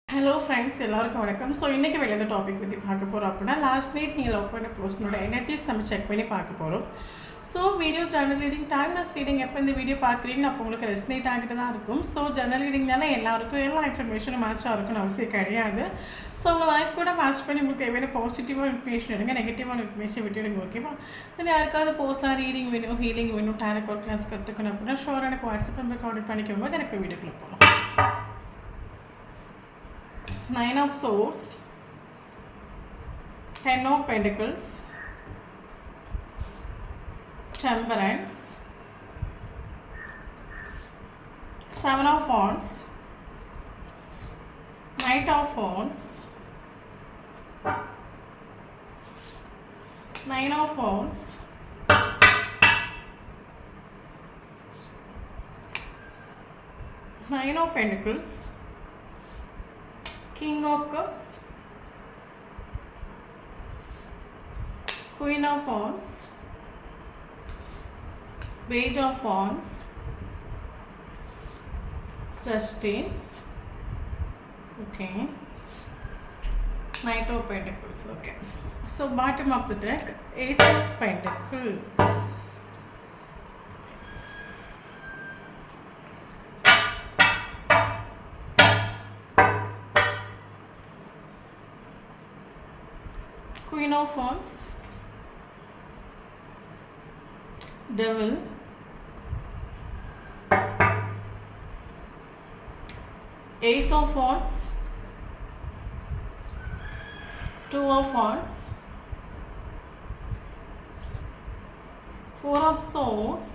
Hello friends எல்லாருக்கும் வணக்கம். So இன்றைக்கி வெளியே டாபிக் பற்றி பார்க்க போகிறோம் அப்படின்னா லாஸ்ட் நைட் நீங்கள் லவ் பண்ண பர்சனோட எனர்ஜிஸ் நம்ம செக் பண்ணி பார்க்க போகிறோம். So video journal reading timeless reading எப்போ இந்த வீடியோ பார்க்குறீங்கன்னு அப்போ உங்களுக்கு ரெஸ்னேட் ஆகிட்டு தான் இருக்கும். ஸோ ஜர்னல் ரீடிங்னால எல்லாருக்கும் எல்லா இன்ஃபர்மேஷனும் மேட்ச் ஆகிருக்குன்னு அவசியம் கிடையாது. ஸோ உங்கள் லைஃப் கூட மேட்ச் பண்ணி உங்களுக்கு தேவையான பாசிட்டிவாக இன்ஃபர்மேஷன் எடுங்க, நெகட்டிவான இன்ஃபர்மேஷன் விட்டுடுங்க. ஓகேவா? தென் யாருக்காவது போஸ்ட்லாம் ரீடிங் வேணும், ஹீலிங் வேணும், டேரட் கிளாஸ் கற்றுக்கணும் அப்படின்னா ஷோர் எனக்கு வாட்ஸ்அப் நம்பர் கான்டெக்ட் பண்ணிக்கோங்க. தென் இப்போ வீடியோக்குள்ளே போகலாம். Nine of Swords, Ten of Pentacles, Temperance, Seven of Wands, Knight of Wands, Nine of Wands, Nine of Pentacles, King of Cups, Queen of Wands, Page of Wands, Justice, okay, Knight of Pentacles, okay. So bottom of the deck, Ace of Pentacles. Queen of Wands, Devil, Ace of Wands, Two of Wands, Four of Swords,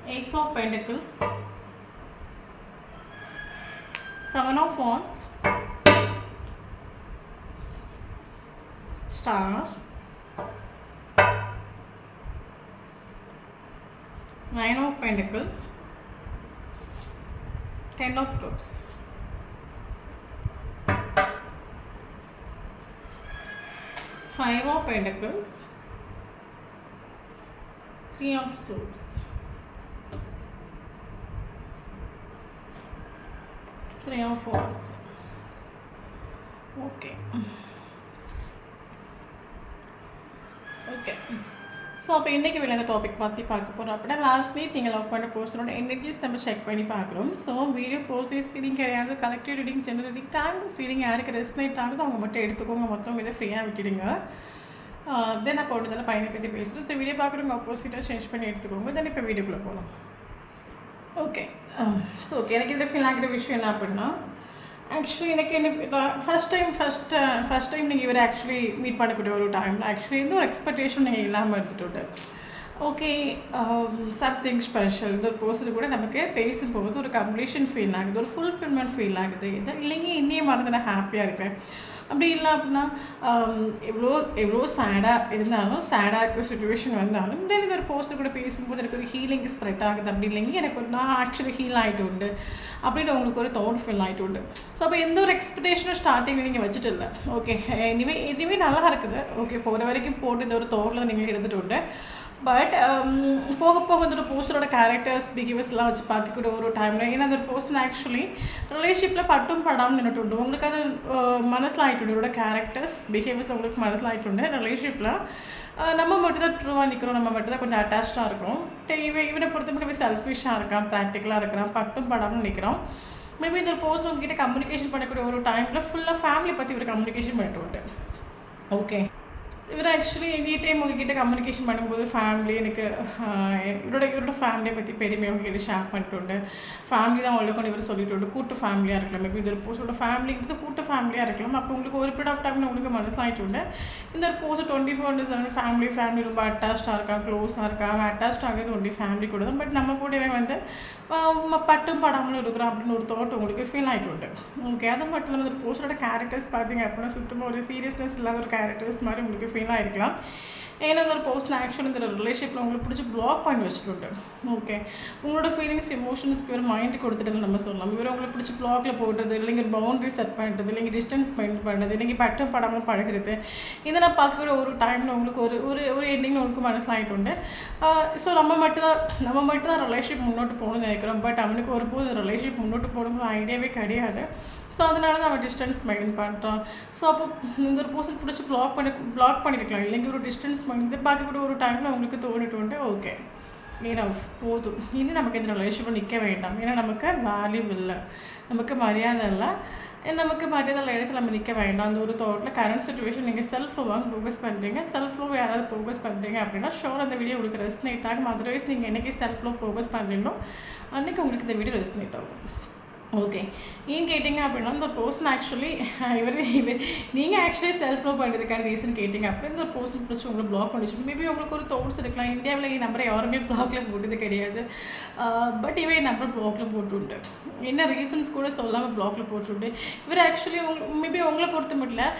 Ace of Pentacles, Seven of Wands, Star, Nine of Pentacles, Ten of Cups, Five of Pentacles, Three of Swords, Three of Wands. Okay. So அப்போ இன்றைக்கி வெளியே அந்த topic பற்றி பார்க்க போகிறோம் அப்படின்னா last night நீங்கள் love பண்ண போஸ்டரோட எனர்ஜிஸ் நம்ம செக் பண்ணி பார்க்குறோம். ஸோ வீடியோ போஸ்டர்ஸ் ரீடிங் கிடையாது, collective reading, general reading, timeless reading. யாருக்கு ரெஸ்னேட் ஆகுது அவங்க மட்டும் எடுத்துக்கோங்க, மொத்தம் இதை ஃப்ரீயாக விட்டுடுங்க. தென் நான் போனதில் பையனை பற்றி பேசுகிறேன். ஸோ வீடியோ பார்க்குறவங்க ஆப்போசிட்டாக சேஞ்ச் பண்ணி எடுத்துக்கோங்க. தென் இப்போ வீடியோக்குள்ளே போகலாம். ஓகே. ஸோ ஓகே, எனக்கு இதில் ஃபீல் ஆகிற விஷயம் என்ன அப்படின்னா, ஆக்சுவலி எனக்கு என்ன ஃபஸ்ட் டைம் நீங்கள் இவரை ஆக்சுவலி மீட் பண்ணக்கூடிய ஒரு டைமில் ஆக்சுவலி எந்த ஒரு எக்ஸ்பெக்டேஷன் நீங்கள் இல்லாமல் இருந்துட்டு ஓகே சம்திங் ஸ்பெஷல் இந்த ஒரு பர்சன் கூட நமக்கு பேசும்போது ஒரு கம்ப்ளீஷன் ஃபீல் ஆகுது, ஒரு ஃபுல்ஃபில்மெண்ட் ஃபீல் ஆகுது. இது இல்லைங்க இன்னையே மறந்து நான் ஹாப்பியாக இருக்கிறேன். அப்படி இல்லை அப்படின்னா எவ்வளோ சேடாக இருந்தாலும், சேடாக இருக்கிற சுச்சுவேஷன் வந்தாலும் தென் இந்த ஒரு பர்சன் கூட பேசும்போது எனக்கு ஒரு ஹீலிங் ஸ்ப்ரெட் ஆகுது. அப்படி இல்லைங்க எனக்கு நான் ஆக்சுவலி ஹீல் ஆகிட்டு உண்டு அப்படின்னு உங்களுக்கு ஒரு தோட் ஃபீல் ஆகிட்டு உண்டு. ஸோ அப்போ எந்த ஒரு எக்ஸ்பெக்டேஷனும் ஸ்டார்டிங்கில் நீங்கள் வச்சுட்டு இல்லை. ஓகே எனிவே நல்லா இருக்குது. ஓகே போகிற வரைக்கும் போட்டு இந்த ஒரு தோட்டில் நீங்கள் எடுத்துகிட்டு உண்டு. பட் போக போக இந்த ஒரு போஸ்டரோட கேரக்டர்ஸ் பிஹேவியர்ஸ்லாம் வச்சு பார்க்கக்கூடிய ஒரு டைமில், ஏன்னா அந்த ஒரு பர்சன் ஆக்சுவலி ரிலேஷன்ஷிப்பில் பட்டும் படாமல் நின்றுட்டு உண்டு. உங்களுக்கு அது மனசில் ஆகிட்டு இதோட கேரக்டர்ஸ் பிஹேவியர்ஸில் உங்களுக்கு மனசில் ஆகிட்டு உண்டு. ரிலேஷன்ஷிப்பில் நம்ம மட்டும் தான் ட்ரூவாக நிற்கிறோம், நம்ம மட்டும் தான் கொஞ்சம் அட்டாச்சாக இருக்கிறோம். இவனை பொறுத்த மட்டும் செல்ஃபிஷாக இருக்கான், ப்ராக்டிக்கலாக இருக்கிறான், பட்டும் படாமல் நிற்கிறோம். மேபி இந்த ஒரு பர்சன் உங்ககிட்ட கம்யூனிகேஷன் பண்ணக்கூடிய ஒரு டைமில் ஃபுல்லாக ஃபேமிலி பற்றி ஒரு கம்யூனிகேஷன் பண்ணிட்டு உண்டு. ஓகே இவர் ஆக்சுவலி எனி டைம் உங்ககிட்ட கம்யூனிகேஷன் பண்ணும்போது ஃபேமிலி எனக்கு இவரோட ஃபேமிலியை பற்றி பெருமையாக உங்ககிட்ட ஷேர் பண்ணிட்டு உண்டு. ஃபேமிலி தான் அவ்வளோ கொண்டு இவர் சொல்லிட்டு உண்டு. கூட்டு ஃபேமிலியாக இருக்கலாம். மேபி இந்த ஒரு போஸ்டோட ஃபேமிலிங்கிறது கூட்டு ஃபேமிலியாக இருக்கலாம். அப்போ உங்களுக்கு ஒரு பீரியட் ஆஃப் டைமில் உங்களுக்கு மனசிலாகிட்டு உண்டு. இந்த ஒரு போஸ்ட் 24/7 ஃபேமிலி ரொம்ப அட்டாச்சாக இருக்கான், க்ளோஸாக இருக்கான். அட்டாச் ஆகிறது ஒன்லி ஃபேமிலி கூட தான். பட் நம்ம கூடவே வந்து பட்டும் படாமல் இருக்கிறோம் அப்படின்னு ஒரு தாட் உங்களுக்கு ஃபீல் ஆகிட்டு உண்டு. ஓகே அது மட்டும் இல்லாமல் ஒரு போஸ்டரோட கேரக்டர்ஸ் பார்த்தீங்க அப்படின்னா சுத்தமாக ஒரு சீரியஸ்னஸ் இல்லாத ஒரு கேரக்டர்ஸ் மாதிரி உங்களுக்கு ஃபீல் ஆகிருக்கலாம். ஏன்னா ஒரு பர்சன் ஆக்சுவலி இந்த ரிலேஷன்ஷிப்பில் உங்களுக்கு பிடிச்சி பிளாக் பண்ணி வச்சுட்டு. ஓகே, உங்களோட ஃபீலிங்ஸ் எமோஷன்ஸ்க்கு இவர் மைண்ட் கொடுத்துட்டு நம்ம சொல்லலாம். இவர் உங்களுக்கு பிடிச்சி பிளாக்ல போடுறது, இல்லைங்க பவுண்டரி செட் பண்ணுறது, இல்லைங்க டிஸ்டன்ஸ் மெயின்டைன் பண்ணுறது, இல்லைங்க பட்டம் படாமல் பழகிறது, இதெல்லாம் பார்க்குற ஒரு டைமில் உங்களுக்கு ஒரு ஒரு ஒரு எண்டிங்கில் உங்களுக்கு மனசிலாகிட்டு. ஸோ நம்ம மட்டும் தான் ரிலேஷன்ஷிப் முன்னோட்டு போகணும்னு நினைக்கிறோம். பட் அவனுக்கு ஒருபோது ரிலேஷன்ஷிப் முன்னோட்டு போகணுங்கிற ஐடியாவே கிடையாது. ஸோ அதனால தான் அவன் டிஸ்டன்ஸ் மெயின்டைன் பண்ணுறான். ஸோ அப்போ இந்த ஒரு பர்சன் பிடிச்சி பிளாக் பண்ணியிருக்கலாம், இல்லைங்க ஒரு டிஸ்டன்ஸ் மெயின்டைன் பார்க்கக்கூடிய ஒரு டைமில் அவங்களுக்கு தோணிட்டு ஓகே ஏன்னா போதும், இனி நமக்கு இந்த ரிலேஷன்ஷிப்பில் நிற்க வேண்டாம், ஏன்னா நமக்கு வேல்யூ இல்லை, நமக்கு மரியாதை இல்லை, நமக்கு மரியாதை இடத்துல நம்ம நிற்க வேண்டாம். அந்த ஒரு தாட்டில் கரண்ட் சுச்சுவேஷன் நீங்கள் செல்ஃப் லோவாக ஃபோக்கஸ் பண்ணுறீங்க. செல்ஃப் லோ யாராவது ஃபோக்கஸ் பண்ணுறீங்க அப்படின்னா ஷோர் அந்த வீடியோ உங்களுக்கு ரெஸ்னேட் ஆகும். அதர்வைஸ் நீங்கள் என்றைக்கு செல்ஃப் லோ ஃபோக்கஸ் பண்ணுறீங்களோ அன்றைக்கி உங்களுக்கு இந்த வீடியோ ரெஸ்னேட் ஆகும். ஓகே, ஏன் கேட்டிங்க அப்படின்னா இந்த பர்சன் ஆக்சுவலி நீங்கள் ஆக்சுவலி செல்ஃப் லவ் பண்ணுறதுக்கான ரீசன் கேட்டிங்க அப்படி இந்த பர்சன் பிடிச்சி உங்களை பிளாக் பண்ணிச்சு. மேபி உங்களுக்கு ஒரு தாட்ஸ் இருக்கலாம், இந்தியாவில் என் நம்பரை யாருமே பிளாக்ல போட்டது கிடையாது, பட் இவன் என் நம்பர் பிளாக்ல போட்டுண்டு என்ன ரீசன்ஸ் கூட சொல்லாமல் பிளாக்ல போட்டுண்டு. இவர் ஆக்சுவலி மேபி உங்களை பொறுத்த மட்டும்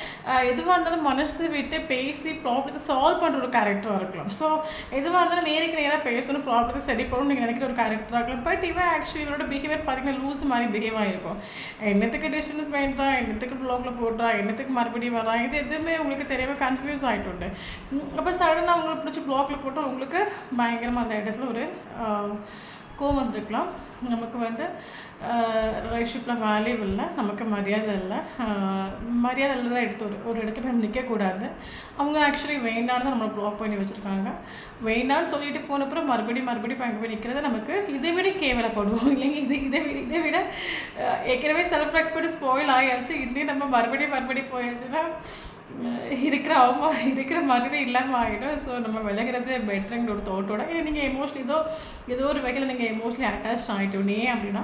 எதுவாக இருந்தாலும் மனசு விட்டு பேசி ப்ராப்ளத்தை சால்வ் பண்ணுற ஒரு கேரக்டராக இருக்கலாம். ஸோ எதுவாக இருந்தாலும் நேருக்கு நேராக பேசணும், ப்ராப்ளத்தை சரி பண்ணணும் நீங்கள் நினைக்கிற ஒரு கேரக்டராக இருக்கலாம். பட் இவன் ஆக்சுவலி இவரோட பிஹேவியர் பார்த்தீங்கன்னா லூஸ் மாதிரி பிஹேவ் ஆகிருக்கும். என்னத்துக்கு டிஸ்டன்ஸ் பண்ணுறா, என்னத்துக்கு பிளாக்ல போடுறா, என்னத்துக்கு மறுபடியும் வரா, இது எதுவுமே உங்களுக்கு தெரியாமல் கன்ஃபியூஸ் ஆகிட்டு. அப்போ சடனாக உங்களை பிடிச்சி பிளாக்ல போட்டால் உங்களுக்கு பயங்கரமாக அந்த இடத்துல ஒரு கோவம் வந்துருக்கலாம். நமக்கு ரிலேஷன்ஷிப்பில் வேல்யூ இல்லை, நமக்கு மரியாதை இல்லை, மரியாதை இல்லை தான் எடுத்து ஒரு இடத்துல நம்ம நிற்கக்கூடாது. அவங்க ஆக்சுவலி வேண்டான்னு தான் நம்மளை பிளாக் பண்ணி வச்சுருக்காங்க. வேண்டான்னு சொல்லிட்டு போனப்புறம் மறுபடியும் அங்கே போய் நிற்கிறது நமக்கு இதை விட கேவலப்படுவோம், இல்லைங்க. இதை விட ஏற்கனவே செல்ஃப் ரெஸ்பெக்ட் ஸ்பாயில் ஆகியாச்சு, இதுலேயும் நம்ம மறுபடியும் போயாச்சுன்னா இருக்கிற மாதிரி இல்லாமல் ஆகிடும். ஸோ நம்ம விலகிறது பெட்டருங்கிற ஒரு தோட்டோட நீங்கள் எமோஷ்னலி ஏதோ ஒரு வகையில் நீங்கள் எமோஷ்னலி அட்டாச் ஆகிட்டோம். ஏன் அப்படின்னா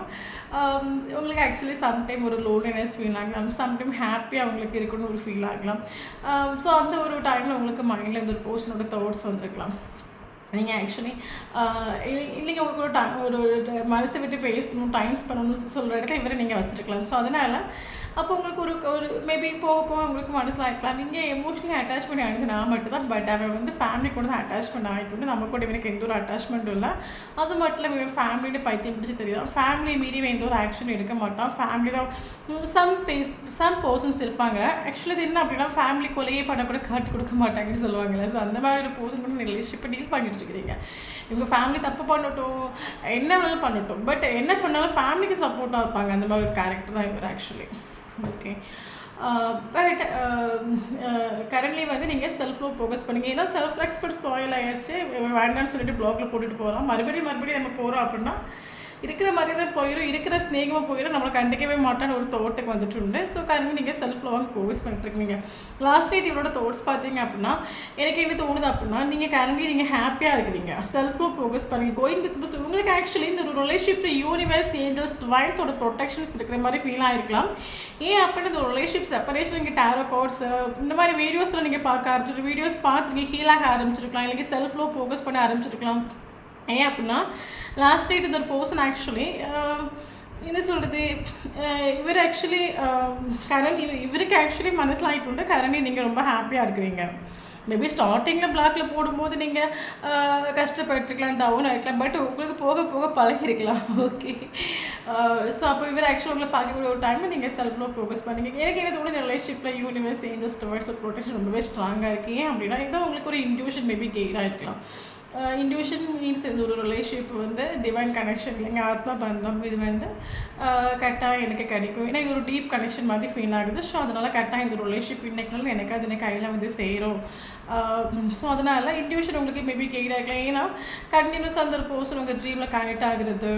உங்களுக்கு ஆக்சுவலி சம்டைம் ஒரு லோன்லினஸ் ஃபீல் ஆகலாம், சம்டைம் ஹாப்பியாக அவங்களுக்கு இருக்கணும்னு ஒரு ஃபீல் ஆகலாம். ஸோ அந்த ஒரு டைமில் உங்களுக்கு மைண்டில் இந்த ஒரு பர்சனோட தாட்ஸ் வந்துருக்கலாம். நீங்கள் ஆக்சுவலி இல்லைங்க உங்களுக்கு ஒரு மனசை விட்டு பேசணும், டைம்ஸ் பண்ணணும்னு சொல்கிற இடத்துல இவரை நீங்கள் வச்சுருக்கலாம். ஸோ அதனால் அப்போ உங்களுக்கு ஒரு மேபி போக உங்களுக்கு மனசில் ஆகிக்கலாம். நீங்கள் எமோஷனலி அட்டாச் பண்ணி ஆனது நான் மட்டும் தான், பட் அவன் ஃபேமிலி கூட தான் அட்டாச் பண்ண ஆகிட்டு நம்ம கூட இவனுக்கு எந்த ஒரு அட்டாச்மெண்ட்டும் இல்லை. அது மட்டும் இல்லை, இவன் ஃபேமிலியோட பைத்தியம் பிடிச்சி தெரியும். ஃபேமிலி மீறி எந்த ஒரு ஆக்ஷன் எடுக்க மாட்டான். ஃபேமிலி தான் சம் பர்சன்ஸ் இருப்பாங்க. ஆக்சுவலி இது என்ன அப்படின்னா ஃபேமிலி கொலையே பண்ண கூட காட்டி கொடுக்க மாட்டாங்கன்னு சொல்லுவாங்கல்ல. ஸோ அந்த மாதிரி ஒரு பர்சன் கூட ரிலேஷன்ஷிப்பை டீல் பண்ணிட்டு இருக்கிறீங்க. இவங்க ஃபேமிலி தப்பு பண்ணட்டும், என்ன வேணாலும் பண்ணட்டும், பட் என்ன பண்ணாலும் ஃபேமிலிக்கு சப்போர்ட்டாக இருப்பாங்க. அந்த மாதிரி ஒரு கேரக்டர் தான் இவர் ஆக்சுவலி. ஓகே, பட் கரண்ட்லி நீங்கள் செல்ஃப் லவ் ஃபோக்கஸ் பண்ணுங்க. ஏன்னா செல்ஃப் ரெஸ்பெக்ட் ஸ்பாயில் ஆகிடுச்சு, வேண்டான்னு சொல்லிட்டு பிளாக்ல போட்டுட்டு போகிறோம். மறுபடியும் நம்ம போகிறோம் அப்படின்னா இருக்கிற மாதிரி தான் போயிடும், இருக்கிற ஸ்நேகமாக போயிடும், நம்மளை கண்டிக்கவே மாட்டான்னு ஒரு தோட்டுக்கு வந்துட்டு. ஸோ கரண்ட்லி நீங்கள் செல்ஃப் லவ் ஃபோக்கஸ் பண்ணிட்டுருக்கீங்க. லாஸ்ட் நைட் இவரோட தாட்ஸ் பார்த்தீங்க அப்படின்னா எனக்கு என்ன தோணுது அப்படின்னா நீங்கள் ஹாப்பியாக இருக்கிறீங்க, செல்ஃப் லவ் ஃபோக்கஸ் பண்ணுங்க. கோயிங் வித் பஸ் உங்களுக்கு ஆக்சுவலி இந்த ஒரு ரிலேஷன்ஷிப் யூனிவர்ஸ் ஏஞ்சல்ஸ் டிவைன்ஸோட ப்ரொடெக்ஷன்ஸ் இருக்கிற மாதிரி ஃபீல் ஆகிருக்கலாம். ஏன் அப்படின்னு இந்த ரிலேஷன்ஷிப் செப்பரேஷன் நீங்கள் டேரோ கார்ட்ஸ் இந்த மாதிரி வீடியோஸில் நீங்கள் பார்க்க ஆரம்பிச்சிருக்க வீடியோஸ் பார்த்து நீங்கள் ஹீல் ஆக ஆரம்பிச்சிருக்கலாம், இல்லைங்க செல்ஃப் லவ் ஃபோக்கஸ் பண்ண ஆரம்பிச்சிருக்கலாம். ஏன் அப்படின்னா லாஸ்ட் நைட் இந்த ஒரு பர்சன் ஆக்சுவலி என்ன சொல்கிறது, இவர் ஆக்சுவலி இவருக்கு ஆக்சுவலி மனசில் ஆகிட்டு கரண்ட்லி நீங்கள் ரொம்ப ஹாப்பியாக இருக்கிறீங்க. மேபி ஸ்டார்டிங்கில் பிளாக்ல போடும்போது நீங்கள் கஷ்டப்பட்டுருக்கலாம், டவுன் ஆகிருக்கலாம், பட் உங்களுக்கு போக பழகிருக்கலாம். ஓகே, ஸோ அப்போ இவர் ஆக்சுவலி உங்களை பார்க்கக்கூடிய ஒரு டைமில் நீங்கள் செல்ஃப் லவ் ஃபோக்கஸ் பண்ணுங்க. எனக்கு என்ன தோணுது ரிலேஷன்ஷிப்பில் யூனிவர்ஸ் ஏஞ்சல்ஸ் டிவைன்ஸ் ப்ரொடெக்ஷன் ரொம்பவே ஸ்ட்ராங்காக இருக்குது. ஏன் அப்படின்னா இதான் உங்களுக்கு ஒரு இன்ட்யூஷன் மேபி கெயினாக இருக்கலாம். இன்ட்யூஷன் மீன்ஸ் இந்த ஒரு ரிலேஷன்ஷிப் டிவைன் கனெக்ஷன், இல்லைங்க ஆத்மா பந்தம், இது கரெக்டாக எனக்கு கிடைக்கும். ஏன்னா இது ஒரு டீப் கனெக்ஷன் மாதிரி ஃபீல் ஆகுது. ஸோ அதனால் கரெக்டாக இந்த ரிலேஷன்ஷிப் இன்னைக்கு எனக்கு அது கையில் செய்கிறோம். ஸோ அதனால் இன்ட்யூஷன் உங்களுக்கு மேபி கெயினாக இருக்கலாம். ஏன்னா கண்டினியூஸாக அந்த ஒரு பர்சன் உங்கள் ட்ரீமில் கனெக்ட் ஆகுறது,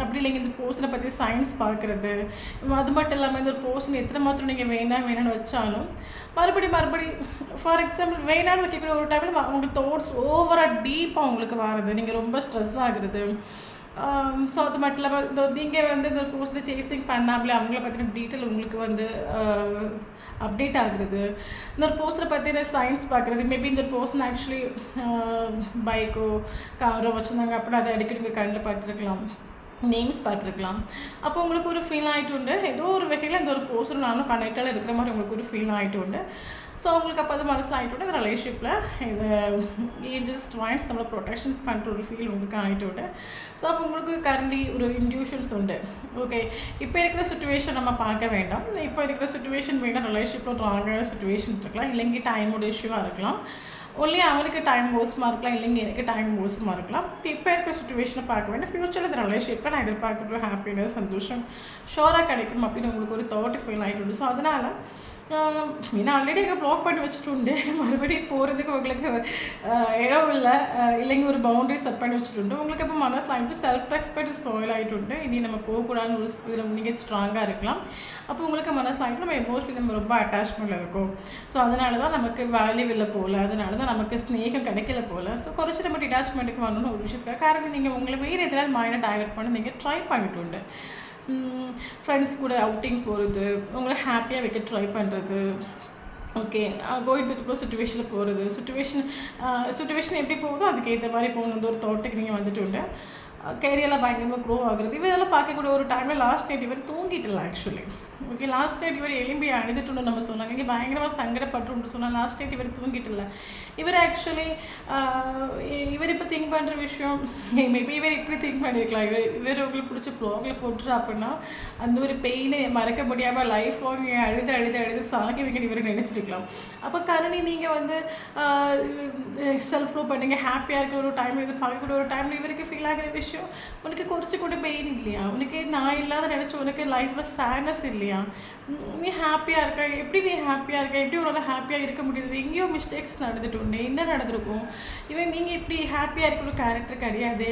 அப்படி இல்லைங்க இந்த பர்சனை பற்றி சயின்ஸ் பார்க்குறது, அது மட்டும் இல்லாமல் இந்த ஒரு பர்சன் எத்தனை மாத்திரம் நீங்கள் வேணான்னு வச்சாலும் மறுபடியும் ஃபார் எக்ஸாம்பிள் வேணான்னு வைக்கக்கூடிய ஒரு டைமில் உங்களுக்கு தாட்ஸ் ஓவராக டீப்பாக உங்களுக்கு வருது, நீங்கள் ரொம்ப ஸ்ட்ரெஸ் ஆகுறது. ஸோ அது மட்டும் இல்லாமல் நீங்கள் இந்த கோர்ஸில் சேசிங் பண்ணாமலே அவங்கள பற்றின டீட்டெயில் உங்களுக்கு அப்டேட் ஆகுறது, இந்த ஒரு போஸ்டரை பற்றின சயின்ஸ் பார்க்குறது. மேபி இந்த பர்சன் ஆக்சுவலி பைக்கோ காரோ வச்சுருந்தாங்க அப்படின்னா அதை அடிக்கடி நீங்கள் கண்ணில் பட்டிருக்கலாம், நேம்ஸ் பார்த்துருக்கலாம். அப்போ உங்களுக்கு ஒரு ஃபீல் ஆகிட்டு ஏதோ ஒரு வகையில் இந்த ஒரு பர்சன் நானும் கனெக்டாக இருக்கிற மாதிரி உங்களுக்கு ஒரு ஃபீல் ஆகிட்டு ஸோ உங்களுக்கு அப்போ அது மனசில் ஆகிட்டு இந்த ரிலேஷன்ஷிப்பில் இது ஏஞ்சல்ஸ் டிவைன்ஸ் நம்மளை ப்ரொடெக்ஷன்ஸ் பண்ணுற ஒரு ஃபீல் உங்களுக்கு ஆகிட்டு. ஸோ அப்போ உங்களுக்கு கரண்ட்லி ஒரு இன்ட்யூஷன்ஸ் உண்டு. ஓகே, இப்போ இருக்கிற சுச்சுவேஷன் நம்ம பார்க்க வேண்டாம். இப்போ இருக்கிற சுச்சுவேஷன் வேணால் ரிலேஷன்ஷிப்பில் ராங்கான சுச்சுவேஷன் இருக்கலாம், இல்லைங்க டைமோட இஷ்யூவாக இருக்கலாம், ஒன்லி அவனுக்கு டைம் மோசமாக இருக்கலாம், இல்லைங்க எனக்கு டைம் மோசமாக இருக்கலாம். இப்போ இருக்கிற சுச்சுவேஷனை பார்க்க வேண்டாம். ஃப்யூச்சரில் இந்த ரிலேஷன்ஷிப்பில் நான் எதிர்பார்க்குற ஹாப்பினஸ் சந்தோஷம் ஷோராக கிடைக்கும் அப்படின்னு உங்களுக்கு ஒரு தாட் ஃபீல் ஆகிட்டு. ஸோ அதனால் ஏன்னா ஆல்ரெடி எங்கள் ப்ளாக் பண்ணி வச்சுட்டு மறுபடியும் போகிறதுக்கு உங்களுக்கு இடம் இல்லை, இல்லைங்க ஒரு பவுண்டரி செட் பண்ணி வச்சுட்டு உங்களுக்கு இப்போ மனசில் ஆகிட்டு செல்ஃப் ரெஸ்பெக்ட் ஸ்பாயில் ஆகிட்டு. இனி நம்ம போகக்கூடாதுன்னு ஒரு இதில் நீங்கள் ஸ்ட்ராங்காக இருக்கலாம். அப்போ உங்களுக்கு மனசில் ஆகிட்டு நம்ம எமோஷனலி நம்ம ரொம்ப அட்டாச்மெண்ட்டில் இருக்கும். ஸோ அதனால தான் நமக்கு வேல்யூ இல்லை போல், அதனால தான் நமக்கு ஸ்நேகம் கிடைக்கல போல். ஸோ குறைச்சி நம்ம டிட்டாச்மெண்ட்டுக்கு வரணும்னு ஒரு விஷயத்துக்காக காரணம் நீங்கள் உங்களை வேறு எதிராக மைண்டை டைவர்ட் பண்ணி நீங்கள் ட்ரை பண்ணிட்டு ஃப்ரெண்ட்ஸ் கூட அவுட்டிங் போகிறது, உங்களை ஹாப்பியாக வைக்க ட்ரை பண்ணுறது. ஓகே, கோயிங் வித் ப்ளோ சுச்சுவேஷனில் போகிறது, சுச்சுவேஷன் எப்படி போகுதோ அதுக்கேற்ற மாதிரி போகணும் ஒரு தோட்டத்துக்கு நீங்கள் வந்துட்டு கேரியரில் பயங்கரமாக க்ரோ ஆகுறது. இவரெல்லாம் பார்க்கக்கூடிய ஒரு டைமில் லாஸ்ட் நைட் இவர் தூங்கிட்டுல ஆக்சுவலி. ஓகே, லாஸ்ட் நைட் இவர் எலும்பி அழுதுட்டு நம்ம சொன்னாங்க, இங்கே பயங்கரமாக சங்கடப்பட்டு சொன்னால் லாஸ்ட் நைட் இவர் தூங்கிட்டுல. இவர் ஆக்சுவலி இவர் இப்போ திங்க் பண்ணுற விஷயம் மேபி இவர் இப்படி திங்க் பண்ணியிருக்கலாம், இவர் உங்களுக்கு பிடிச்ச ப்ளாகில் போட்டுரு அப்படின்னா அந்த ஒரு பெயினை மறக்க முடியாமல் லைஃப் வாங்க அழுது சாகிவிங்கன்னு இவர் நினச்சிருக்கலாம். அப்போ கரணி நீங்கள் வந்து செல்ஃப் ப்ரூவ் பண்ணுங்க, ஹாப்பியாக இருக்கிற ஒரு டைம், இது பார்க்கக்கூடிய ஒரு டைமில் இவருக்கு ஃபீல் ஆகிற விஷயம் உனக்கு குறைச்சி கூட பெயின் இல்லையா, உனக்கு நான் இல்லாத நினச்சி உனக்கு லைஃப்பில் சேட்னஸ் இல்லையா, நீ ஹாப்பியாக இருக்க, எப்படி நீ ஹாப்பியாக இருக்க, எப்படி உன்னால் ஹாப்பியாக இருக்க முடியுது, எங்கேயோ மிஸ்டேக்ஸ் நடந்துட்டு என்ன நடந்திருக்கும், இவன் நீங்கள் இப்படி ஹாப்பியாக இருக்கிற ஒரு கேரக்டர் கிடையாது.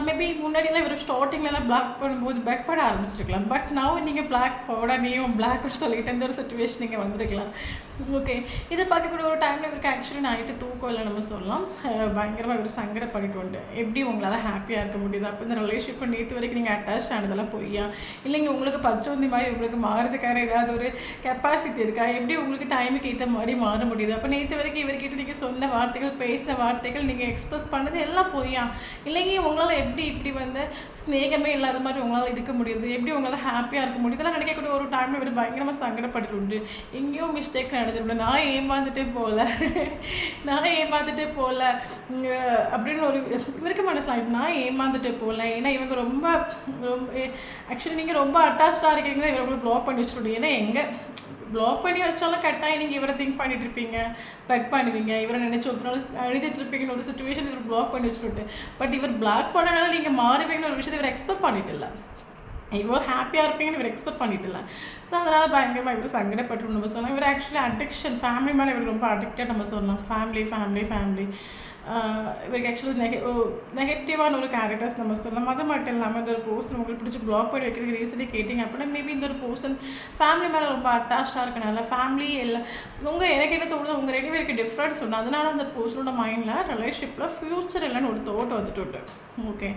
மேபி முன்னாடியெல்லாம் இவர் ஸ்டார்டிங்லலாம் பிளாக் பண்ணும்போது பேக் பண்ண ஆரம்பிச்சிருக்கலாம், பட் நான் நீங்கள் பிளாக் போடாமையும் பிளாக்னு சொல்லிட்டு இந்த ஒரு சுச்சுவேஷன் நீங்கள் வந்திருக்கலாம். ஓகே, இதை பார்க்கக்கூடிய ஒரு டைமில் இவருக்கு ஆக்சுவலி நைட்டு தூக்கம் இல்லை நம்ம சொல்லலாம், பயங்கரமாக இவர் சங்கடப்பட்டு எப்படி உங்களால் ஹாப்பியாக இருக்க முடியுது. அப்போ இந்த ரிலேஷன்ஷிப்பை நேற்று வரைக்கும் நீங்கள் அட்டாச் ஆனதெல்லாம் பொய்யா, இல்லைங்க உங்களுக்கு பச்சோந்தி மாதிரி உங்களுக்கு மாறுறதுக்கான ஏதாவது ஒரு கெப்பாசிட்டி இருக்கா, எப்படி உங்களுக்கு டைமுக்கு ஏற்ற மாதிரி மாற முடியுது. அப்போ நேற்று வரைக்கும் இவர்கிட்ட நீங்கள் சொன்ன வார்த்தைகள், பேசின வார்த்தைகள், நீங்கள் எக்ஸ்பிரஸ் பண்ணது எல்லாம் பொய்யா, இல்லைங்க உங்களால் எப்படி இப்படி வந்து ஸ்நேகமே இல்லாத மாதிரி உங்களால் இருக்க முடியுது, எப்படி உங்களால் ஹாப்பியாக இருக்க முடியுது, இதெல்லாம் நினைக்கக்கூடிய ஒரு டைமில் இவர் பயங்கரமாக சங்கடப்பட்டு எங்கேயோ மிஸ்டேக் நடந்துட்டு நான் ஏமாந்துட்டே போகல அப்படின்னு ஒரு இவருக்கு மனசில் ஆகிட்டு நான் ஏமாந்துட்டே போகல. ஏன்னா இவங்க ரொம்ப ஆக்சுவலி நீங்கள் ரொம்ப அட்டாச்சாக இருக்கீங்க தான் இவரை ப்ளாக் பண்ணி வச்சுட்டு. ஏன்னா எங்கே ப்ளாக் பண்ணி வச்சாலும் கட்டாயம் நீங்கள் இவரை திங்க் பண்ணிட்டு இருப்பீங்க, பெக் பண்ணுவீங்க, இவரை நினச்சி ஒரு நாள் அழுதுட்டு இருப்பீங்கன்னு ஒரு சுச்சுவேஷன் இவர் ப்ளாக் பண்ணி வச்சுட்டு. பட் இவர் பிளாக் பண்ணனால நீங்கள் மாறுவீங்கன்னு ஒரு விஷயத்தை இவர் எக்ஸ்பெக்ட் பண்ணிட்டு இல்லை, இவ்வளோ ஹாப்பியாக இருப்பீங்கன்னு இவர் எக்ஸ்பெக்ட் பண்ணிட்டுல. ஸோ அதனால் பயங்கரமாக இவர் சங்கடப்பட்டு நம்ம சொல்லலாம். இவர் ஆக்சுவலி அடிக்ஷன், ஃபேமிலி மேலே இவர் ரொம்ப அடிக்டட் நம்ம சொல்லலாம். ஃபேமிலி இவருக்கு ஆக்சுவலி நெகட்டிவான ஒரு கேரக்டர்ஸ் நம்ம சொல்லலாம். அது மட்டும் இல்லாமல் இந்த ஒரு பர்சன் உங்களுக்கு பிடிச்சி பிளாக் பண்ணி வைக்கிறதுக்கு ரீசனே கேட்டிங்க அப்படின்னா மேபி இந்த ஒரு பர்சன் ஃபேமிலி மேலே ரொம்ப அட்டாச்சாக இருக்கனால ஃபேமிலி இல்லை எனக்கு என்ன தோணுது உங்கள் ரெண்டு பேருக்கு டிஃப்ரென்ஸ் ஒன்று. அதனால அந்த பர்சனோட மைண்டில் ரிலேஷன்ஷிப்பில் ஃப்யூச்சர் இல்லைன்னு ஒரு தோட்டம் வந்துட்டு. ஓகே,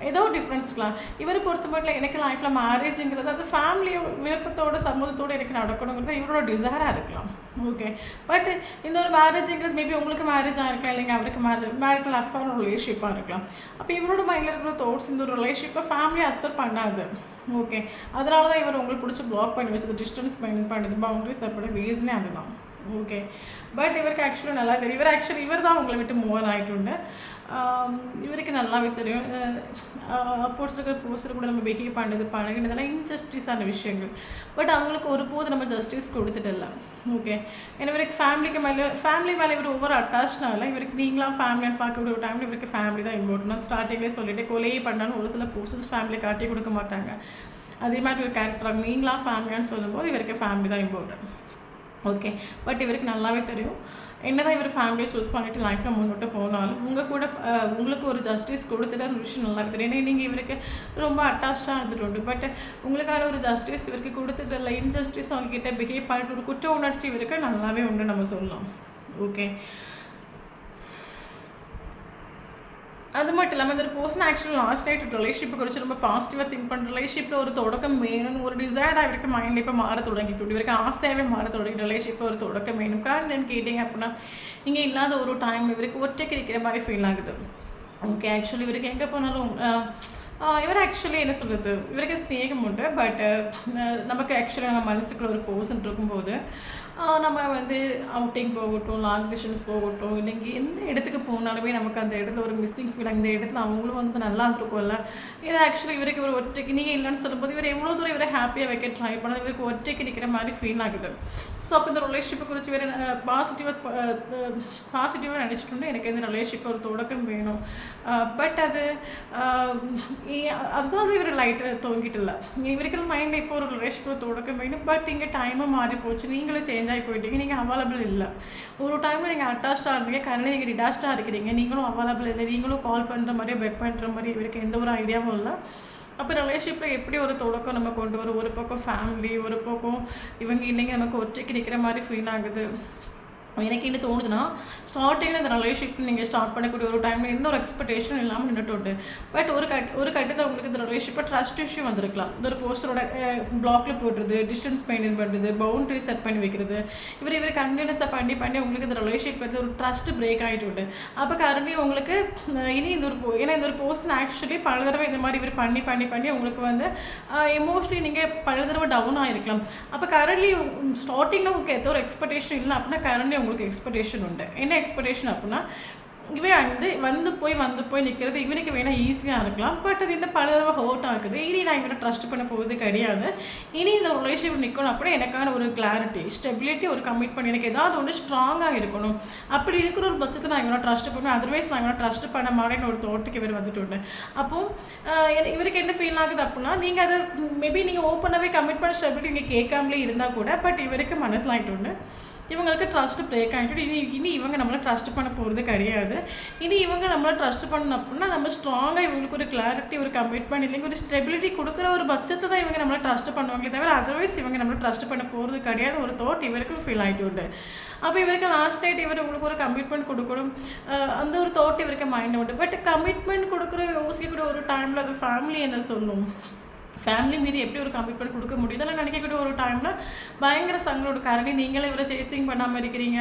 ஏதோ டிஃப்ரென்ஸ் இருக்கலாம். இவரை பொறுத்த மட்டும் எனக்கு லைஃப்பில் மேரேஜுங்கிறது அது ஃபேமிலி விருப்பத்தோட சம்மதத்தோடு எனக்கு நடக்கணுங்கிறது இவரோட டிசைராக இருக்கலாம். ஓகே, பட் இந்த ஒரு மேரேஜுங்கிறது மேபி உங்களுக்கு மேரேஜ் ஆகிருக்கலாம், இல்லைங்க அவருக்கு மேரிட்டல் அஃபேர் ரிலேஷன்ஷிப்பாக இருக்கலாம். அப்போ இவரோட மைண்டில் இருக்கிற தாட்ஸ் இந்த ஒரு ரிலேஷன்ஷிப்பை ஃபேமிலி அஸ்பெக்ட் பண்ணாது. ஓகே, அதனால தான் இவர் உங்களுக்கு பிடிச்சி பிளாக் பண்ணி வச்சது, டிஸ்டன்ஸ் மெயின்டைன் பண்ணுது, பவுண்டரிஸ் செட் பண்ண ரீசனே அதுதான். ஓகே, பட் இவருக்கு ஆக்சுவலாக நல்லா தெரியும், இவர் தான் உங்களை விட்டு மூவ் ஆகிட்டு. இவருக்கு நல்லாவே தெரியும் போஸ்டர் கூட நம்ம பிஹேவ் பண்ணது பழகினதெல்லாம் இன்ஜஸ்டிஸான விஷயங்கள். பட் அவங்களுக்கு ஒருபோது நம்ம ஜஸ்டிஸ் கொடுத்துட்டு. ஓகே, ஏன்னா இவருக்கு ஃபேமிலி மேலே இவர் ஒவ்வொரு அட்டாச்னால இவருக்கு நீங்களாம் ஃபேமிலின்னு பார்க்கக்கூடிய ஒரு டைமில் இவருக்கு ஃபேமிலி தான் இம்பார்ட்டன்ட். ஸ்டார்டிங்லேயே சொல்லிட்டு கொலையே பண்ணாலும் ஒரு சில பர்சன்ஸ் ஃபேமிலி காட்டி கொடுக்க மாட்டாங்க. அதே மாதிரி ஒரு கேரக்டராக நீங்களாம் ஃபேமிலியான்னு சொல்லும்போது இவருக்கு ஃபேமிலி தான் இம்பார்ட்டன்ட். ஓகே, பட் இவருக்கு நல்லாவே தெரியும் என்னதான் இவர் ஃபேமிலியை சூஸ் பண்ணிவிட்டு லைஃப்பில் முன்னோட்டு போனாலும் உங்களுக்கு ஒரு ஜஸ்டிஸ் கொடுத்துட்டு அந்த விஷயம் நல்லாவே தெரியும். ஏன்னா நீங்கள் இவருக்கு ரொம்ப அட்டாச்சாக இருந்துட்டு பட் உங்களுக்கான ஒரு ஜஸ்டிஸ் இவருக்கு கொடுத்துட்டு இல்லை, இன்ஜஸ்டிஸ் அவங்ககிட்ட பிஹேவ் பண்ணிட்டு ஒரு குற்ற உணர்ச்சி இவருக்கு நல்லாவே உண்டு நம்ம சொல்லலாம். ஓகே, அது மட்டும் இல்லாமல் இந்த பர்சன் ஆக்சுவலி லாஸ்ட் நைட் ரிலேஷன்ஷிப்பை குறித்து ரொம்ப பாசிட்டிவாக திங்க் பண்ணுற ரிலேஷன்ஷிப்பில் ஒரு தொடக்கம் வேணும்னு ஒரு டிசைராக இவருக்கு மைண்டில் இப்போ மாற தொடங்கிட்டு இவருக்கு ஆசையாகவே மாற தொடங்கிட்டு ரிலேஷன்ஷிப்பை ஒரு தொடக்கம் வேணும். காரணம் கேட்டிங்க அப்படின்னா நீங்கள் இல்லாத ஒரு டைம் இவருக்கு ஒற்றைக்கு இருக்கிற மாதிரி ஃபீல் ஆகுது. ஓகே, ஆக்சுவலி இவருக்கு எங்கே போனாலும் இவர் ஆக்சுவலி என்ன சொல்கிறது, இவருக்கு ஸ்நேகம் உண்டு. பட் நமக்கு ஆக்சுவலி நம்ம மனசுக்குள்ள ஒரு பர்சன் இருக்கும்போது நம்ம வந்து அவுட்டிங் போகட்டும், லாங் டிஸ்டன்ஸ் போகட்டும், இல்லைங்க எந்த இடத்துக்கு போனாலுமே நமக்கு அந்த இடத்துல ஒரு மிஸ்ஸிங் ஃபீல். அந்த இடத்துல அவங்களும் வந்து நல்லா இருக்கும்ல. இது ஆக்சுவலி இவருக்கு ஒரு ஒற்றைக்கு நீங்கள் இல்லைன்னு சொல்லும்போது இவர் எவ்வளோ தூரம் இவரை ஹாப்பியாக வைக்க ட்ரை பண்ணது, இவருக்கு ஒற்றைக்கு நிற்கிற மாதிரி ஃபீல் ஆகுது. ஸோ அப்போ இந்த ரிலேஷன்ஷிப்பை குறித்து வேறு பாசிட்டிவாக நினச்சிட்டு எனக்கு இந்த ரிலேஷன்ஷிப் ஒரு தொடக்கம் வேணும். பட் அதுதான் வந்து இவர் லைட்டாக தூங்கிட்டு இல்லை. இவருக்கு மைண்டில் இப்போ ஒரு ரிலேஷன்ஷிப் தொடக்கம் வேணும். பட் இங்கே டைமும் மாறி போச்சு, நீங்களும் சேஞ்ச் ஆகி போயிட்டீங்க, நீங்கள் அவைலபிள் இல்லை. ஒரு டைமில் நீங்கள் அட்டாச்சாக இருந்தீங்க, கரண்ட் நீங்கள் டிடாச்சாக இருக்கிறீங்க, நீங்களும் அவைலபிள் இல்லை, நீங்களும் கால் பண்ணுற மாதிரி பெக் பண்ணுற மாதிரி இவருக்கு எந்த ஒரு ஐடியாவும் இல்லை. அப்போ ரிலேஷன்ஷிப்பில் எப்படி ஒரு தொடக்கம் நம்ம கொண்டு வரும்? ஒரு பக்கம் ஃபேமிலி, ஒரு பக்கம் இவங்க இன்னைக்கு நமக்கு ஒற்றைக்கு நிற்கிற மாதிரி ஃபீல் ஆகுது. எனக்கு என்ன தோணுதுன்னா, ஸ்டார்டிங்கில் இந்த ரிலேஷன்ஷிப் நீங்கள் ஸ்டார்ட் பண்ணக்கூடிய ஒரு டைமில் எந்த ஒரு எக்ஸ்பெக்டேஷன் இல்லாமல் நின்றுட்டு உண்டு. பட் ஒரு கட்டத்தில் உங்களுக்கு இந்த ரிலேஷன்ஷிப்பை ட்ரஸ்ட் இஷ்யூ வந்திருக்கலாம். இந்த ஒரு போஸ்டரோட பிளாக்ல போடுறது, டிஸ்டன்ஸ் மெயின்டைன் பண்ணுறது, பவுண்டரி செட் பண்ணி வைக்கிறது, இவர் கண்டினியூஸாக பண்ணி உங்களுக்கு இந்த ரிலேஷன்ஷிப் வந்து ஒரு ட்ரஸ்ட் பிரேக் ஆகிட்டு உண்டு. அப்போ கரண்ட்லி உங்களுக்கு இனி ஏன்னா இந்த ஒரு பர்சன் ஆக்சுவலி பல தடவை இந்த மாதிரி இவர் பண்ணி உங்களுக்கு வந்து எமோஷ்னலி நீங்கள் பல தடவை டவுன் ஆகிருக்கலாம். அப்போ கரண்ட்லி ஸ்டார்டிங்கில் உங்களுக்கு எந்த ஒரு எக்ஸ்பெக்டேஷன் இல்லை அப்படின்னா கரண்ட்லி உங்களுக்கு எக்ஸ்பெக்டேஷன் உண்டு. என்ன எக்ஸ்பெக்டேஷன் அப்படின்னா, இவன் வந்து போய் நிற்கிறது இவனுக்கு வேணால் ஈஸியாக இருக்கலாம். பட் அது இன்னும் பல தடவை ஹர்ட் ஆகுது. இனி நான் இவனை ட்ரஸ்ட் பண்ண போகிறது கிடையாது. இனி இந்த ரிலேஷன்ஷிப் நிற்கணும் அப்படின்னா எனக்கான ஒரு கிளாரிட்டி, ஸ்டெபிலிட்டி, ஒரு கமிட்மெண்ட், எனக்கு ஏதாவது ஒன்று ஸ்ட்ராங்காக இருக்கணும். அப்படி இருக்கிற ஒரு பட்சத்தில் நான் இவனை ட்ரஸ்ட் பண்ணுவேன். அதர்வைஸ் நான் இவனை ட்ரஸ்ட் பண்ண மாட்டேன்னு ஒரு தோட்டுக்கு இவர் வந்துட்டு உண்டு. அப்போது இவருக்கு என்ன ஃபீல் ஆகுது அப்படின்னா, நீங்கள் அதை மேபி நீங்கள் ஓப்பனாகவே கமிட்மெண்ட் ஸ்டெபிலிட்டி நீங்கள் கேட்காமலே இருந்தால் கூட, பட் இவருக்கு மனசில் ஆகிட்டு உண்டு. இவங்களுக்கு ட்ரஸ்ட் பிரேக் ஆகிட்டு இனி இவங்க நம்மளை ட்ரஸ்ட் பண்ண போகிறது கிடையாது. இனி இவங்க நம்மளை ட்ரஸ்ட் பண்ணணும் அப்படின்னா நம்ம ஸ்ட்ராங்காக இவங்களுக்கு ஒரு கிளாரிட்டி, ஒரு கமிட்மெண்ட், இல்லைங்க ஒரு ஸ்டெபிலிட்டி கொடுக்குற ஒரு பட்சத்தை தான் இவங்க நம்மளை ட்ரஸ்ட் பண்ணுவாங்களே தவிர அதர்வைஸ் இவங்க நம்மளை ட்ரஸ்ட் பண்ண போகிறது கிடையாது. ஒரு தாட் இவருக்கும் ஃபீல் ஆகிட்டு உண்டு. அப்போ இவருக்கு லாஸ்ட் நைட் இவர் உங்களுக்கு ஒரு கமிட்மெண்ட் கொடுக்கணும், அந்த ஒரு தாட் இவருக்கு மைண்ட் உண்டு. பட் கமிட்மெண்ட் கொடுக்குற யோசிக்கிற ஒரு டைமில் அது ஃபேமிலி என்ன சொல்லும், ஃபேமிலி மீது எப்படி ஒரு கமிட்மெண்ட் கொடுக்க முடியுது அதெல்லாம் நினைக்கக்கூடிய ஒரு டைமில் பயங்கர சங்களோட காரணம். நீங்களே இவரை சேசிங் பண்ணாமல் இருக்கிறீங்க.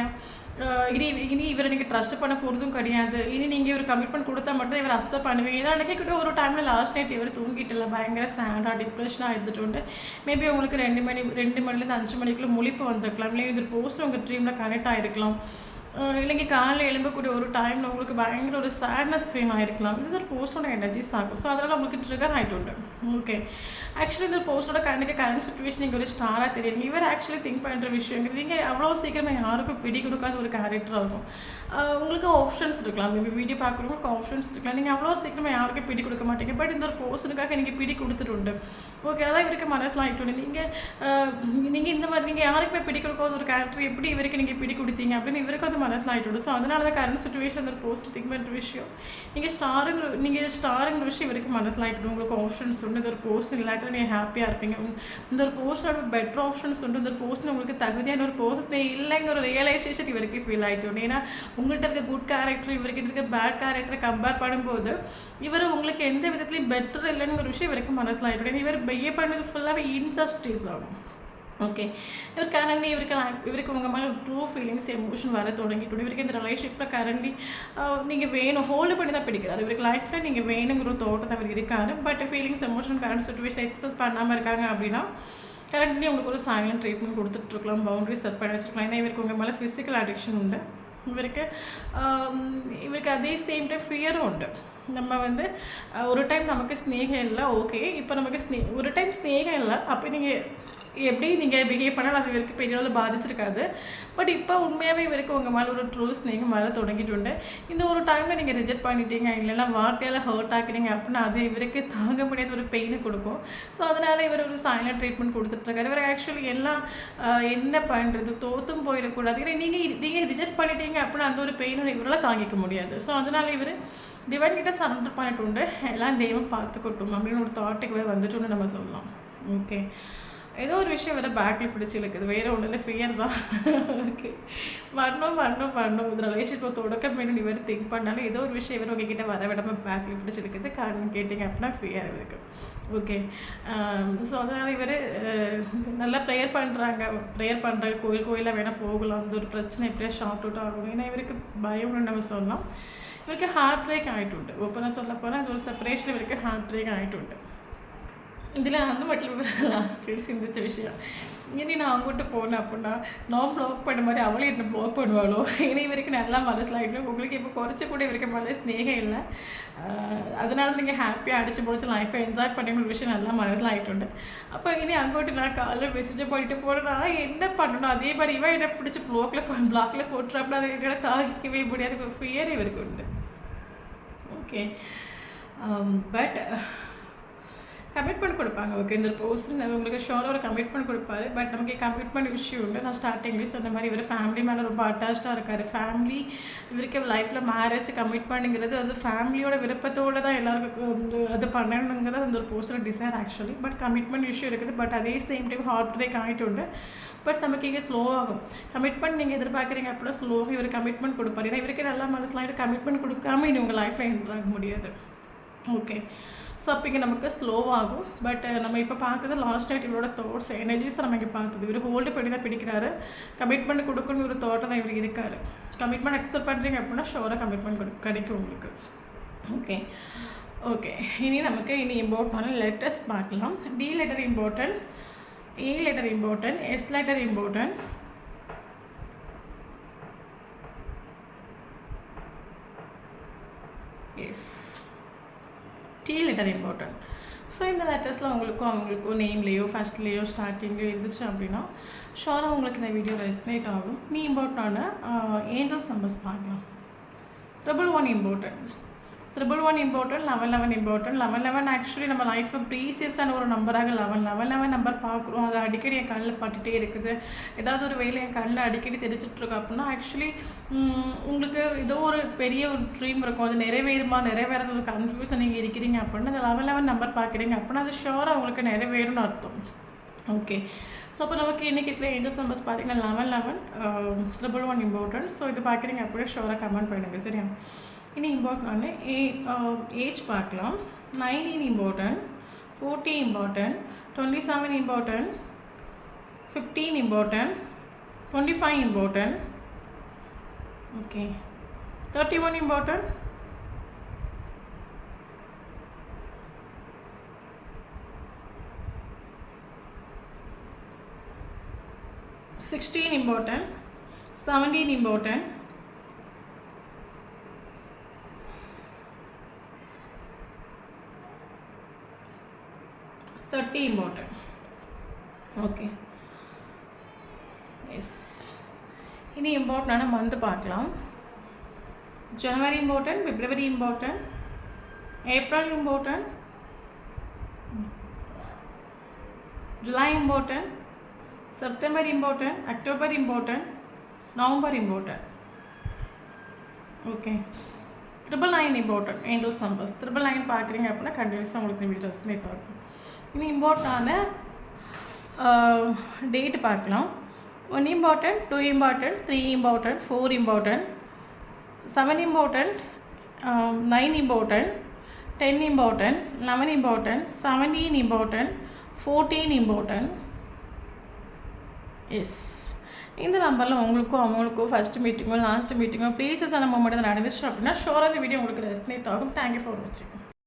இனி இவரை நீங்கள் ட்ரஸ்ட் பண்ண போகிறதும் கிடையாது. இனி நீங்கள் ஒரு கமிட்மெண்ட் கொடுத்தா மட்டும் இவர் அக்செப்ட் பண்ணுவீங்க. இதெல்லாம் நினைக்கக்கூடிய ஒரு டைமில் லாஸ்ட் நைட் இவர் தூங்கிட்டு இல்லை, பயங்கர சேடாக டிப்ரெஷனாக இருந்துட்டு உண்டு. மேபி உங்களுக்கு 2 மணிலேருந்து 5 மணிக்குள்ளே முழிப்பு வந்திருக்கலாம். இல்லைங்க இது போஸ்ட் உங்கள் ட்ரீமில் கனெக்ட் ஆகிருக்கலாம். இல்லைங்க காலையில் எழும்பக்கூடிய ஒரு டைமில் உங்களுக்கு பயங்கர ஒரு சேட்னஸ் ஃபீல் ஆகிருக்கலாம். இது ஒரு போஸ்டோட எனர்ஜிஸ் ஆகும். ஸோ அதனால் உங்களுக்கு ட்ரிகர் ஆகிட்டு உண்டு. ஓகே, ஆக்சுவலி இந்த போஸ்டோட கரண்ட் சுச்சுவேஷன் நீங்கள் ஒரு ஸ்டாராக தெரியுங்க. இவர் ஆக்சுவலி திங்க் பண்ணுற விஷயங்கிறது நீங்கள் அவ்வளோ சீக்கிரமாக யாருக்கும் பிடி கொடுக்காத ஒரு கேரக்டராக இருக்கும். உங்களுக்கு ஆப்ஷன்ஸ் இருக்கலாம், மேபி வீடியோ பார்க்குறவங்களுக்கு ஆப்ஷன்ஸ் இருக்கலாம். நீங்கள் அவ்வளோ சீக்கிரமாக யாருக்கும் பிடி கொடுக்க மாட்டீங்க. பட் இந்த ஒரு போஸ்டனுக்காக நீங்கள் பிடி கொடுத்துட்டு உண்டு. ஓகே, அதான் இவருக்கு மனசில் ஆகிட்டு உண்டு. நீங்கள் இந்த மாதிரி நீங்கள் யாருக்குமே பிடி கொடுக்காத ஒரு கேரக்டர் எப்படி இவருக்கு நீங்கள் பிடி கொடுத்தீங்க அப்படின்னு இவருக்கு அது மனசில் ஆகிட்டு. ஸோ அதனால தான் கரண்ட் சுச்சுவேஷன் ஒரு போஸ்ட் திங்க் பண்ணுற விஷயம் நீங்கள் ஸ்டாருங்கிற விஷயம் இவருக்கு மனசில் ஆகிட்டு. உங்களுக்கு ஆப்ஷன்ஸ் உண்டு. இந்த ஒரு போஸ்ட் இல்லாட்டி நீங்கள் ஹாப்பியாக இருப்பீங்க. இந்த ஒரு போஸ்டோட பெட்டர் ஆப்ஷன்ஸ் உண்டு. இந்த ஒரு போஸ்ட் உங்களுக்கு தகுதியான ஒரு போஸ்ட் இல்லைங்கிற ஒரு ரியலைசேஷன் இவருக்கு ஃபீல் ஆகிட்டு. ஏன்னா உங்கள்கிட்ட இருக்க குட் கேரக்டர் இவர்கிட்ட இருக்க பேட் கேரக்டரை கம்பேர் பண்ணும்போது இவர் உங்களுக்கு எந்த விதத்துலையும் பெட்டர் இல்லைன்னு ஒரு விஷயம் இவருக்கு மனசில் ஆகிட்டு. இவர் பைய பண்ணது ஃபுல்லாகவே இன்ஜஸ்டிஸ் ஆகும். ஓகே, இவருக்கு உங்கள் மேலே ட்ரூ ஃபீலிங்ஸ், எமோஷன் வர தொடங்கிட்டு. இவருக்கு இந்த ரிலேஷன்ஷிப்பில் கரண்ட்லி நீங்கள் வேணும் ஹோல்டு பண்ணி தான் பிடிக்கிறாரு. இவருக்கு லைஃப்பில் நீங்கள் வேணுங்கிற தோட்டத்தை அவர் இருக்காரு. But feelings, emotion, current situation express பண்ணாமல் இருக்காங்க அப்படின்னா கரண்ட்லி உங்களுக்கு ஒரு சைலண்ட் ட்ரீட்மெண்ட் கொடுத்துட்ருக்கலாம், பவுண்டரி செட் பண்ணி வச்சுருக்கலாம். ஏன்னா இவருக்கு உங்கள் மேலே ஃபிசிக்கல் அடிக்ஷன் உண்டு. இவருக்கு அதே சேம் டைம் ஃபியரும் உண்டு. நம்ம வந்து ஒரு டைம் நமக்கு ஸ்நேகம் இல்லை, ஓகே, இப்போ நமக்கு ஒரு டைம் ஸ்நேகம் இல்லை, அப்போ நீங்கள் எப்படி நீங்கள் பிஹேவ் பண்ணாலும் அது இவருக்கு பெரிய அளவில் பாதிச்சிருக்காது. பட் இப்போ உண்மையாகவே இவருக்கு உங்கள் மேலே ஒரு ட்ரூ ஸ்நேகம் வர தொடங்கிட்டு. இந்த ஒரு டைமில் நீங்கள் ரிஜெக்ட் பண்ணிட்டீங்க, இல்லைன்னா வார்த்தையால் ஹர்ட் ஆக்குறீங்க அப்படின்னா அது இவருக்கு தாங்க முடியாத ஒரு பெயினை கொடுக்கும். ஸோ அதனால் இவர் ஒரு சைலண்ட் ட்ரீட்மெண்ட் கொடுத்துட்ருக்காரு. இவர் ஆக்சுவலி எல்லாம் என்ன பண்ணுறது, தோற்றும் போயிடக்கூடாது. ஏன்னா நீங்கள் ரிஜெக்ட் பண்ணிட்டீங்க அப்படின்னா அந்த ஒரு பெயினோட இவரெல்லாம் தாங்கிக்க முடியாது. ஸோ அதனால் இவர் டிவைன் கிட்ட சரண்டர் பண்ணிட்டு எல்லாம் தெய்வம் பார்த்துக்கட்டும் அப்படின்னு ஒரு தாட்டுக்கு வேறு வந்துட்டு நம்ம சொல்லலாம். ஓகே, ஏதோ ஒரு விஷயம் வேறு பேக்கில் பிடிச்சி இருக்குது, வேறு ஒன்றும் இல்லை, ஃபியர் தான். ஓகே, வரணும் இந்த ரிலேஷன்ஷிப் தொடக்கம் வேணும் இவர் திங்க் பண்ணாலும் ஏதோ ஒரு விஷயம் இவர் உங்ககிட்ட வர விடாமல் பேக்கில் பிடிச்சிருக்குது. காரணம் கேட்டிங்க அப்படின்னா ஃபியர் இருக்கு. ஓகே, ஸோ அதனால் இவர் நல்லா ப்ரேயர் பண்ணுறாங்க, கோயிலாக வேணால் போகலாம். அந்த ஒரு பிரச்சனை எப்படியா ஷார்ட் அவுட் ஆகும். ஏன்னா இவருக்கு பயம்னு நம்ம சொல்லலாம். ഇവർക്ക് ഹാർട്ട് ബ്രേക്ക് ആയിട്ടുണ്ട്. ഓപ്പണാ சொல்லப்போனால் அது ஒரு செப்பரேஷன் இவருக்கு ஹார்ட் பிரேக் ஆகிട്ടുണ്ട്. இதில் அந்த மட்டும் லாஸ்ட் சிந்திச்ச விஷயம், இனி நான் அங்கிட்டு போனேன் அப்படின்னா நான் ப்ளாக் பண்ண மாதிரி அவளே என்ன ப்ளாக் பண்ணுவாளோ. இனி இவருக்கு நல்லா மனசிலாகிட்டு உங்களுக்கு இப்போ குறைச்சி கூட இவருக்கு மேலே ஸ்னேகம் இல்லை. அதனால நீங்கள் ஹாப்பியாக அடித்து முடிச்சு லைஃப்பை என்ஜாய் பண்ணிக்கிற விஷயம் நல்லா மனசிலாகிட்டு. அப்போ இனி அங்கிட்டு நான் காலையில் மெசேஜ் பண்ணிட்டு போகிறேன், நான் என்ன பண்ணணும். அதே மாதிரி இவன் என்ன பிடிச்சி பிளாக்ல போட்டுறாப்புல அதை என்னால் தாங்கிக்கவே முடியாது. ஒரு ஃபியர் இவருக்கு உண்டு. ஓகே, பட் கமிட்மெண்ட் கொடுப்பாங்க. ஓகே, இந்த பர்சன் உங்களுக்கு ஷோராக ஒரு கமிட்மெண்ட் கொடுப்பாரு. பட் நமக்கு கமிட்மெண்ட் இஷ்யூ உண்டு. நான் ஸ்டார்டிங்லேயே சொன்ன மாதிரி இவர் ஃபேமிலி மேலே ரொம்ப அட்டாச்சாக இருக்கார். ஃபேமிலி இவருக்கு லைஃப்பில் மேரேஜ் கமிட்மெண்ட்டுங்கிறது அது ஃபேமிலியோட விருப்பத்தோடு தான் எல்லாருக்கும் அது பண்ணணுங்கிறது அந்த ஒரு personal desire actually. But commitment issue இருக்குது. பட் அதே சேம் டைம் ஹார்ட் பிரேக் ஆகிட்டு உண்டு. பட் நமக்கு இங்கே ஸ்லோ ஆகும். கமிட்மெண்ட் நீங்கள் எதிர்பார்க்குறீங்க அப்படின்னா ஸ்லோவாக இவர் கமிட்மெண்ட் கொடுப்பார். ஏன்னா இவருக்கு நல்லா மனசில் கமிட்மெண்ட் கொடுக்காம இனி உங்கள் லைஃப்பில் என்டர் ஆக முடியாது. ஓகே, ஸோ அப்போ இங்கே நமக்கு ஸ்லோவாகும். பட் நம்ம இப்போ பார்த்தது லாஸ்ட் நைட் இவரோட தாட்ஸ் எனர்ஜிஸ் நம்ம இங்கே பார்த்தது. இவர் ஹோல்டு பண்ணி தான் பிடிக்கிறாரு. கமிட்மெண்ட் கொடுக்கணும் ஒரு தாட்டை தான் இவர் இருக்கார். கமிட்மெண்ட் எக்ஸ்பெக்ட் பண்ணுறீங்க அப்படின்னா ஷோராக கமிட்மெண்ட் கிடைக்கும் உங்களுக்கு. ஓகே ஓகே, இனி நமக்கு இம்பார்ட்டன்டான லெட்டர்ஸ் பார்க்கலாம். T letter important, A letter important, S letter important, S T letter important. So இந்த லெட்டர்ஸில் அவங்களுக்கும் நேம்லேயோ ஃபஸ்ட்லேயோ ஸ்டார்டிங்லேயோ இருந்துச்சு அப்படின்னா ஷோராக உங்களுக்கு இந்த வீடியோ ரெஸ்னேட் ஆகும். நீ இம்பார்ட்டண்டான ஏஞ்சல்ஸ் நம்பர்ஸ் பார்க்கலாம். 111 இம்பார்ட்டன்ட், 111 இம்பார்ட்டன்ட், 1111 இம்பார்ட்டன்ட். 1111 ஆக்சுவலி நம்ம லைஃப்பில் ப்ரீசியஸான ஒரு நம்பராக 1111 நம்பர் பார்க்குறோம். அது அடிக்கடி என் கண்ணில் பட்டுகிட்டே இருக்குது. ஏதாவது ஒரு வேலை என் கண்ணில் அடிக்கடி தெரிஞ்சிட்ருக்கு அப்படின்னா ஆக்சுவலி உங்களுக்கு ஏதோ ஒரு பெரிய ஒரு ட்ரீம் இருக்கும். அது நிறைவேறது ஒரு கன்ஃபியூஷன் நீங்கள் இருக்கிறீங்க அப்படின்னா அந்த 1111 நம்பர் பார்க்குறீங்க அப்படின்னா அது ஷோராக உங்களுக்கு நிறைவேறும்னு அர்த்தம். ஓகே, ஸோ அப்போ நமக்கு இன்றைக்கி இருக்கிற ஏஞ்சல்ஸ் நம்பர்ஸ் பார்த்தீங்கன்னா 1111, 111 இம்பார்ட்டன்ட். ஸோ இது பார்க்குறீங்க அப்படின்னா ஷோராக கமெண்ட் பண்ணுங்க. சரியா, இனி இம்பார்ட்டன்ட் ஏஜ் பார்க்கலாம். 19 important, 40 important, 27 important, 15 important, 25 important. Okay, 31 important, 16 important, 17 important, 30 important. Okay. Yes. இனி இம்பார்ட்டன்டான மந்த் பார்க்கலாம். ஜனவரி இம்பார்ட்டன்ட், பிப்ரவரி important, April important, July important, September important, October important, November important. Okay, 999 important. Angels numbers 999 பார்க்குறீங்க அப்படின்னா கண்டினியூஸாக உங்களுக்கு இந்த வீடியோ ரெஸ்னேட் ஆகும். இனி இம்பார்ட்டன்டான டேட் பார்க்கலாம். 1 important, 2 important, 3 important, 4 important, 7 important, 9 important, 10 important, 11 important, 17 important, 14 important. S, இந்த நம்பரில் உங்களுக்கும் அவங்களுக்கும் ஃபஸ்ட்டு மீட்டிங்கோ லாஸ்ட்டு மீட்டிங்கோ ப்ளீஸஸான மூமெண்ட் நடந்துச்சு அப்படின்னா ஷோராக இந்த வீடியோ உங்களுக்கு ரெஸ்னேட் ஆகும். தேங்க்யூ ஃபார் வாட்சிங்.